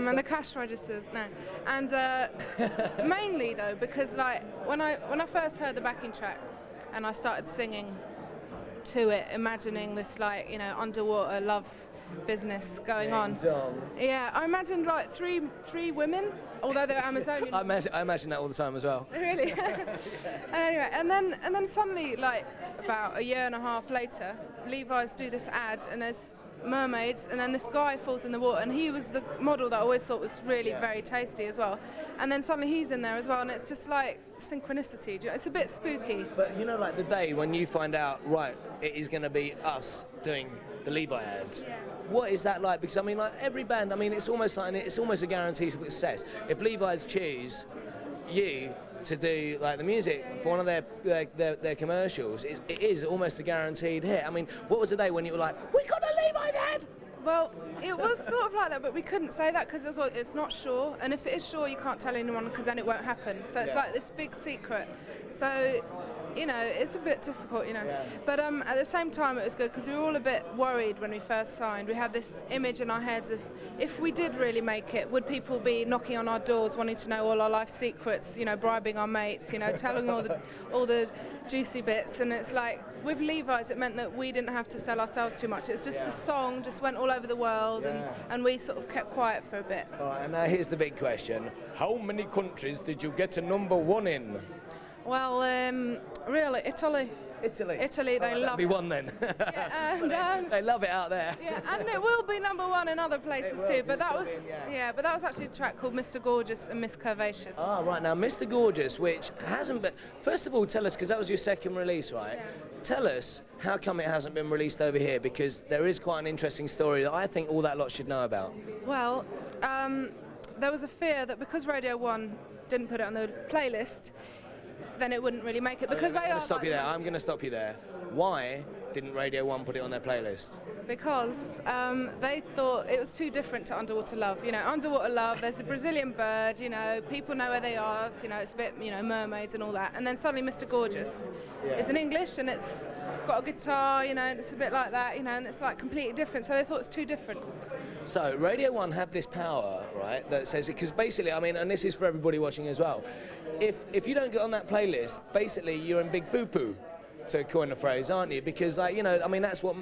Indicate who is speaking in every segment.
Speaker 1: and the cash registers, no. And mainly though, because like when I first heard the backing track, and I started singing to it, imagining this like underwater love business going on. Yeah, I imagined like three women, although they were Amazonian.
Speaker 2: I imagine that all the time as well.
Speaker 1: Really? Anyway, and then suddenly, like about a year and a half later, Levi's do this ad, and there's mermaids, and then this guy falls in the water, and he was the model that I always thought was really very tasty as well. And then suddenly he's in there as well, and it's just like synchronicity. It's a bit spooky.
Speaker 2: But like the day when you find out, right, it is going to be us doing the Levi ad.
Speaker 1: Yeah.
Speaker 2: What is that like? Because I mean, like every band, I mean, it's almost a guarantee for success. If Levi's choose you to do like the music for one of their commercials, it is almost a guaranteed hit. I mean, what was the day when you were like, we got a Levi's ad?
Speaker 1: Well, it was sort of like that, but we couldn't say that because it's not sure, and if it is sure, you can't tell anyone because then it won't happen. So it's like this big secret. So, it's a bit difficult,
Speaker 2: Yeah.
Speaker 1: But at the same time, it was good because we were all a bit worried when we first signed. We had this image in our heads of if we did really make it, would people be knocking on our doors wanting to know all our life secrets, bribing our mates, telling all the juicy bits. And it's like with Levi's, it meant that we didn't have to sell ourselves too much. It's just the song just went all over the world, and we sort of kept quiet for a bit.
Speaker 2: All right, and now here's the big question: how many countries did you get to #1 in?
Speaker 1: Well, really, Italy. Italy, they love
Speaker 2: it. Be
Speaker 1: it.
Speaker 2: one then.
Speaker 1: And,
Speaker 2: they love it out there.
Speaker 1: Yeah, and it will be #1 in other places too. But that was but that was actually a track called Mr. Gorgeous and Miss Curvaceous.
Speaker 2: Ah, right. Now, Mr. Gorgeous, which hasn't been. First of all, tell us, because that was your second release, right?
Speaker 1: Yeah.
Speaker 2: Tell us how come it hasn't been released over here, because there is quite an interesting story that I think all that lot should know about.
Speaker 1: Well, there was a fear that because Radio 1 didn't put it on the playlist, then it wouldn't really make it because
Speaker 2: I'm going to stop you there. Why didn't Radio 1 put it on their playlist?
Speaker 1: Because they thought it was too different to Underwater Love. Underwater Love, there's a Brazilian bird, people know where they are, so, it's a bit, mermaids and all that. And then suddenly Mr. Gorgeous is in English, and it's got a guitar, and it's a bit like that, and it's like completely different. So they thought it's too different.
Speaker 2: So Radio 1 have this power, right, that says, because basically, I mean, and this is for everybody watching as well, if you don't get on that playlist, basically you're in big poo-poo, to coin a phrase, aren't you? Because, I mean, that's what,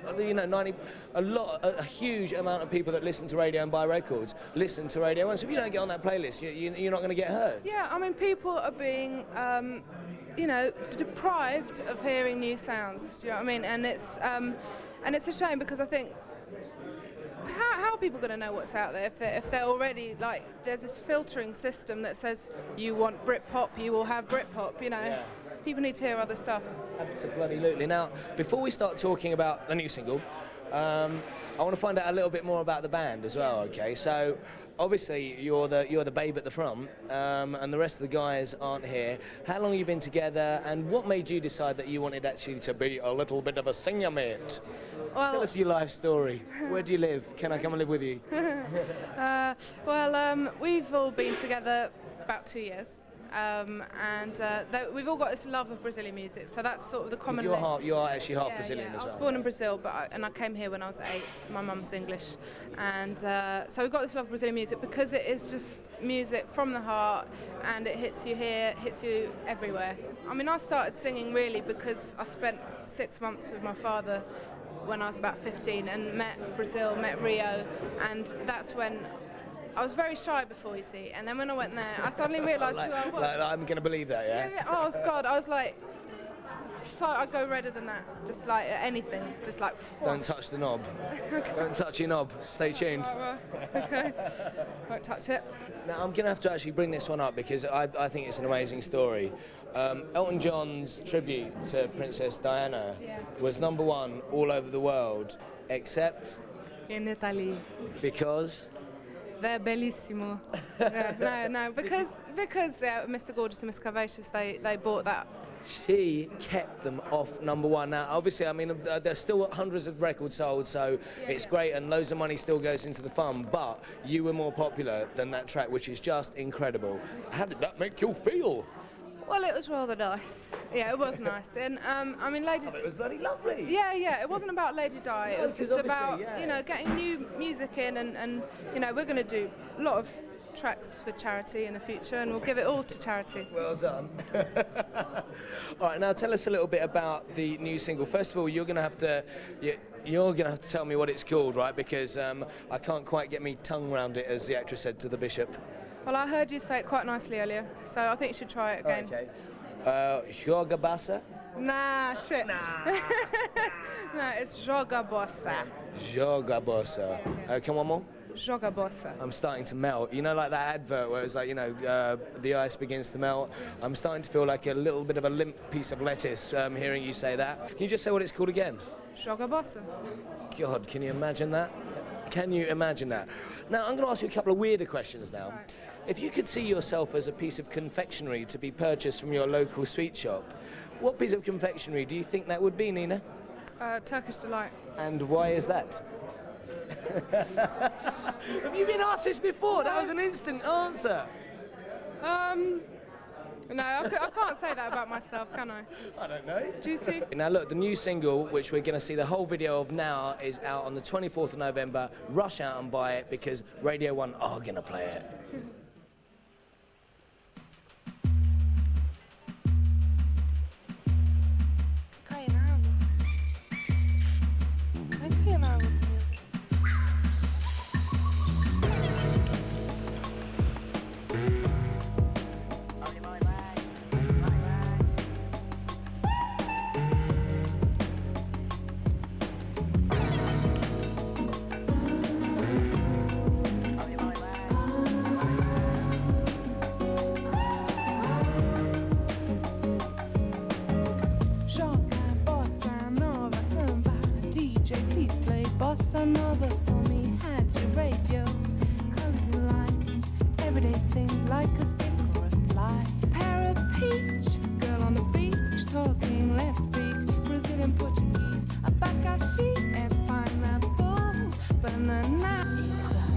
Speaker 2: a huge amount of people that listen to radio and buy records listen to Radio 1. So if you don't get on that playlist, you're not going to get heard.
Speaker 1: Yeah, I mean, people are being, deprived of hearing new sounds. Do you know what I mean? And it's a shame because I think, how are people going to know what's out there if they're already, like, there's this filtering system that says you want Britpop, you will have Britpop,
Speaker 2: Yeah.
Speaker 1: People need to hear other stuff.
Speaker 2: Absolutely. Now, before we start talking about the new single, I want to find out a little bit more about the band as well, okay? So, obviously, you're the babe at the front, and the rest of the guys aren't here. How long have you been together, and what made you decide that you wanted actually to be a little bit of a singer, mate?
Speaker 1: Well,
Speaker 2: tell us your life story. Where do you live? Can I come and live with you?
Speaker 1: We've all been together about 2 years. We've all got this love of Brazilian music, so that's sort of the common.
Speaker 2: You are actually half Brazilian as well.
Speaker 1: I was born in Brazil, and I came here when I was 8. My mum's English, and so we've got this love of Brazilian music because it is just music from the heart, and it hits you here, hits you everywhere. I mean, I started singing really because I spent 6 months with my father when I was about 15 and met Brazil, met Rio, and that's when. I was very shy before, you see, and then when I went there, I suddenly realised who I was.
Speaker 2: I'm going to believe that, yeah?
Speaker 1: Yeah. Oh, God, I was like, I'd go redder than that, just like anything, just like.
Speaker 2: Don't touch the knob.
Speaker 1: Okay.
Speaker 2: Don't touch your knob. Stay tuned.
Speaker 1: Okay. Won't touch it.
Speaker 2: Now, I'm going to have to actually bring this one up because I think it's an amazing story. Elton John's tribute to Princess Diana was #1 all over the world, except
Speaker 1: in Italy.
Speaker 2: Because.
Speaker 1: They're bellissimo. No, because Mr. Gorgeous and Miss Curvaceous, they bought that.
Speaker 2: She kept them off #1. Now, obviously, I mean, there's still hundreds of records sold, so it's great, and loads of money still goes into the fund, but you were more popular than that track, which is just incredible. How did that make you feel?
Speaker 1: Well, it was rather nice. Yeah, it was nice. And I mean, Lady.
Speaker 2: It was bloody lovely.
Speaker 1: Yeah. It wasn't about Lady Di. It was
Speaker 2: 'cause
Speaker 1: just about
Speaker 2: obviously,
Speaker 1: you know getting new music in, and you know we're going to do a lot of tracks for charity in the future, and we'll give it all to charity.
Speaker 2: Well done. All right, now tell us a little bit about the new single. First of all, you're going to have to tell me what it's called, right? Because I can't quite get me tongue around it, as the actress said to the bishop.
Speaker 1: Well, I heard you say it quite nicely earlier, so I think you should try it again.
Speaker 2: Okay. Joga Bossa?
Speaker 1: Nah, shit.
Speaker 2: Nah.
Speaker 1: No, it's Joga Bossa.
Speaker 2: Joga Bossa. Come on, more.
Speaker 1: Joga Bossa.
Speaker 2: I'm starting to melt. You know, like that advert where it's like, you know, the ice begins to melt. I'm starting to feel like a little bit of a limp piece of lettuce hearing you say that. Can you just say what it's called again?
Speaker 1: Joga Bossa.
Speaker 2: God, can you imagine that? Can you imagine that? Now, I'm going to ask you a couple of weirder questions now.
Speaker 1: Right.
Speaker 2: If you could see yourself as a piece of confectionery to be purchased from your local sweet shop, what piece of confectionery do you think that would be, Nina?
Speaker 1: Turkish Delight.
Speaker 2: And why is that? Have you been asked this before? That was an instant answer.
Speaker 1: No, I can't say that about myself, can I?
Speaker 2: I don't know.
Speaker 1: Juicy.
Speaker 2: Now look, the new single, which we're going to see the whole video of now, is out on the 24th of November. Rush out and buy it because Radio 1 are going to play it.
Speaker 3: Cai na água. Vai cair na água comigo. Joga bossa nova samba. DJ, please play bossa nova for me. Had your radio, cozy line. Everyday things like a stick or a fly. Para peach, girl on the beach talking. Let's speak Brazilian, Portuguese, abacaxi and pineapple, banana,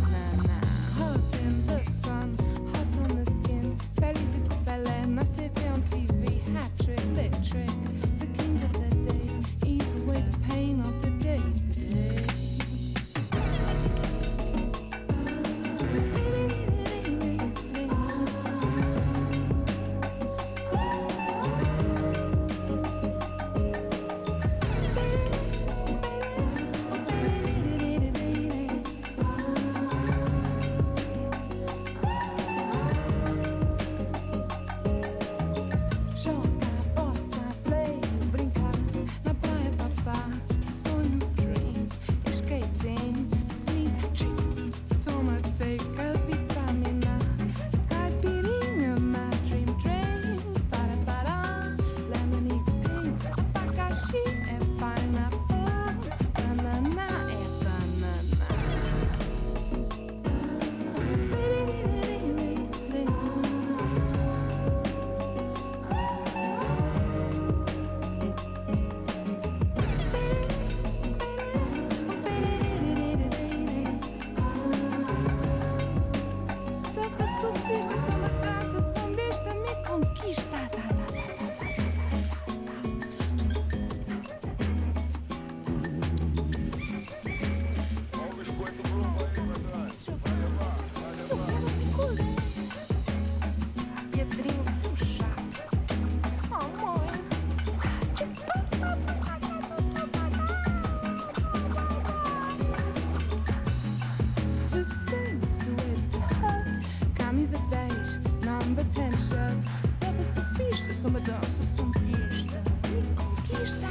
Speaker 3: banana. Hot in the sun, hot on the skin. Feliz e Pelé na TV on TV. Hat trick, lit trick. The kings of the day ease away the pain of the day today. Joga bossa, play, brincar na praia, papá. Sonho, dream, escaping, sneeze, cheat. Toma, take a vitamina. Caipirinha, my dream drink. Para, lemon pink. Abacaxi é pineapple. Banana é banana. Samba, surfista, samba, dança, sambista, me conquista. Pedrinho, seu chato. Oh, mãe. To sing, to waste, to hurt. Camisa 10, number 10 shirt. Samba, surfista, samba, dança, sambista. Me conquista.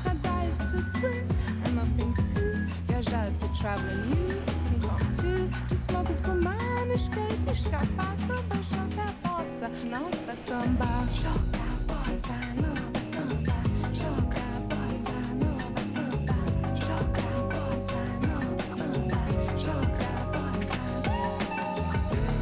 Speaker 3: Nadar is to swim, and nothing to. Viajar is to travel, and you can come too. To smoke is for mine, escape, escapar. Samba, joga bossa, nova samba. Joga bossa, nova samba. Joga bossa, nova samba. Joga bossa, nova samba. Joga bossa.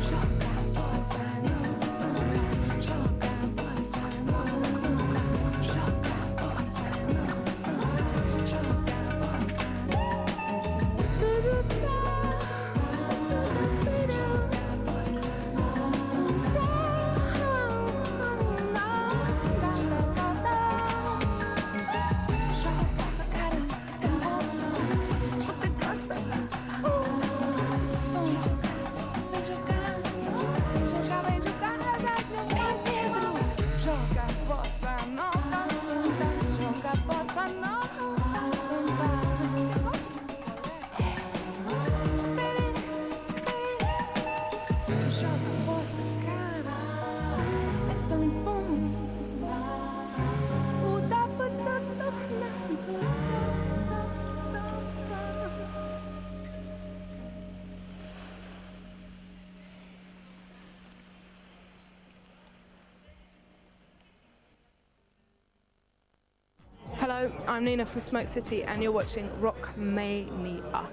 Speaker 3: Joga bossa, nova samba. Joga bossa, nova samba. Joga bossa, nova samba. Joga bossa. Joga bossa, nova samba.
Speaker 1: Hello, I'm Nina from Smoke City and you're watching Rock Mania.